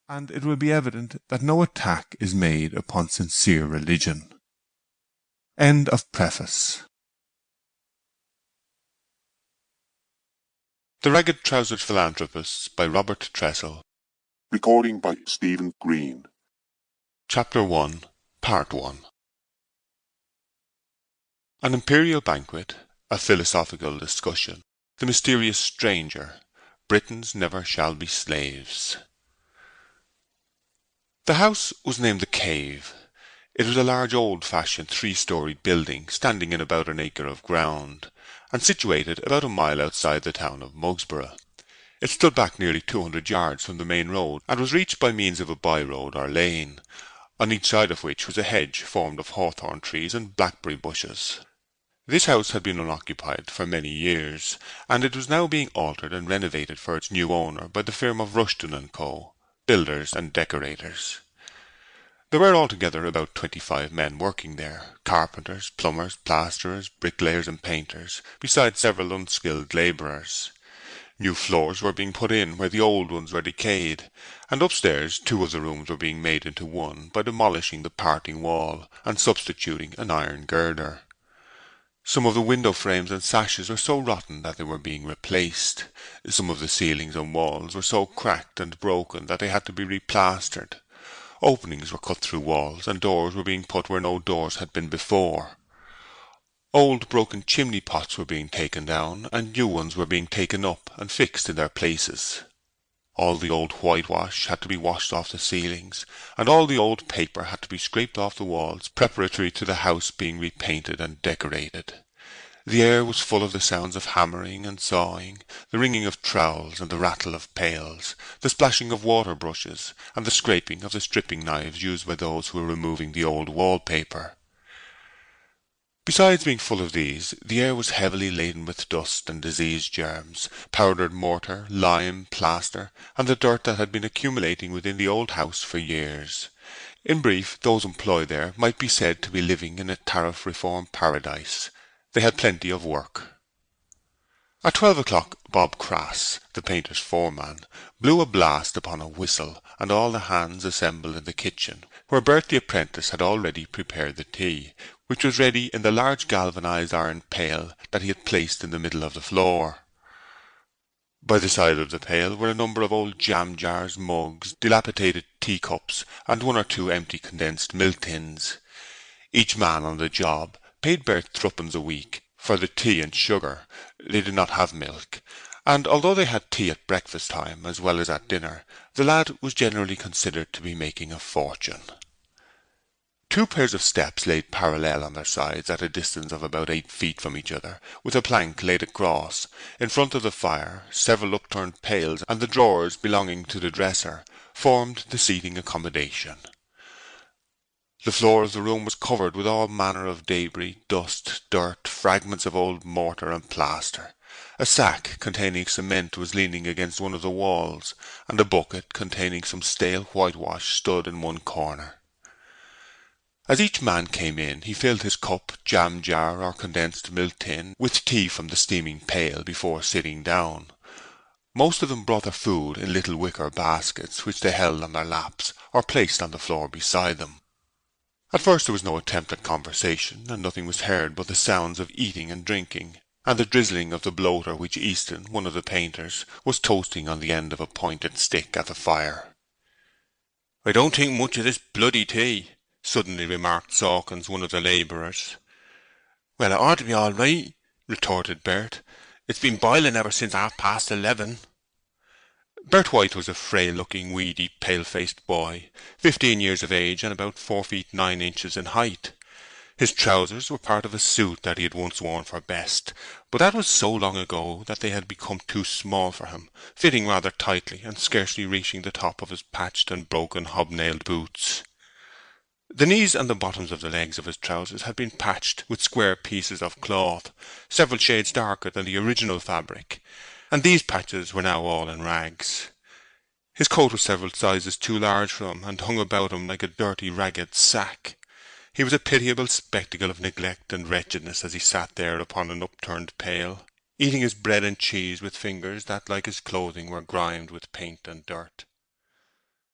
and it will be evident that no attack is made upon sincere religion. End of preface. The Ragged Trousered Philanthropists by Robert Tressell. Recording by Stephen Green. Chapter 1, Part 1. An imperial banquet, a philosophical discussion, the mysterious stranger, Britons never shall be slaves. The house was named the Cave. It was a large old-fashioned three-storied building standing in about an acre of ground, and situated about a mile outside the town of Mugsborough. It stood back nearly 200 yards from the main road, and was reached by means of a by-road or lane, on each side of which was a hedge formed of hawthorn trees and blackberry bushes. This house had been unoccupied for many years, and it was now being altered and renovated for its new owner by the firm of Rushton and Co., builders and decorators. There were altogether about 25 men working there, carpenters, plumbers, plasterers, bricklayers and painters, besides several unskilled labourers. New floors were being put in where the old ones were decayed, and upstairs 2 of the rooms were being made into one by demolishing the parting wall and substituting an iron girder. Some of the window frames and sashes were so rotten that they were being replaced. Some of the ceilings and walls were so cracked and broken that they had to be replastered. Openings were cut through walls, and doors were being put where no doors had been before. Old broken chimney pots were being taken down, and new ones were being taken up and fixed in their places. All the old whitewash had to be washed off the ceilings, and all the old paper had to be scraped off the walls preparatory to the house being repainted and decorated. The air was full of the sounds of hammering and sawing, the ringing of trowels and the rattle of pails, the splashing of water brushes, and the scraping of the stripping knives used by those who were removing the old wallpaper. Besides being full of these, the air was heavily laden with dust and disease germs, powdered mortar, lime, plaster, and the dirt that had been accumulating within the old house for years. In brief, those employed there might be said to be living in a tariff reform paradise. They had plenty of work. At 12 o'clock Bob Crass, the painter's foreman, blew a blast upon a whistle, and all the hands assembled in the kitchen, where Bert the apprentice had already prepared the tea, which was ready in the large galvanized iron pail that he had placed in the middle of the floor. By the side of the pail were a number of old jam jars, mugs, dilapidated teacups, and 1 or 2 empty condensed milk tins. Each man on the job paid Bert 3 a week for the tea and sugar. They did not have milk, and although they had tea at breakfast time as well as at dinner, the lad was generally considered to be making a fortune. 2 pairs of steps laid parallel on their sides at a distance of about 8 feet from each other, with a plank laid across. In front of the fire, several upturned pails and the drawers belonging to the dresser formed the seating accommodation. The floor of the room was covered with all manner of debris, dust, dirt, fragments of old mortar and plaster. A sack containing cement was leaning against one of the walls, and a bucket containing some stale whitewash stood in one corner. As each man came in, he filled his cup, jam jar, or condensed milk tin with tea from the steaming pail before sitting down. Most of them brought their food in little wicker baskets, which they held on their laps, or placed on the floor beside them. At first there was no attempt at conversation, and nothing was heard but the sounds of eating and drinking, and the drizzling of the bloater which Easton, one of the painters, was toasting on the end of a pointed stick at the fire. "I don't think much of this bloody tea," suddenly remarked Sawkins, one of the labourers. "Well, it ought to be all right," retorted Bert. "It's been boiling ever since 11:30. Bert White was a frail-looking, weedy, pale-faced boy, 15 years of age and about 4 feet 9 inches in height. His trousers were part of a suit that he had once worn for best, but that was so long ago that they had become too small for him, fitting rather tightly and scarcely reaching the top of his patched and broken hobnailed boots. The knees and the bottoms of the legs of his trousers had been patched with square pieces of cloth, several shades darker than the original fabric, and these patches were now all in rags. His coat was several sizes too large for him, and hung about him like a dirty, ragged sack. He was a pitiable spectacle of neglect and wretchedness as he sat there upon an upturned pail, eating his bread and cheese with fingers that, like his clothing, were grimed with paint and dirt.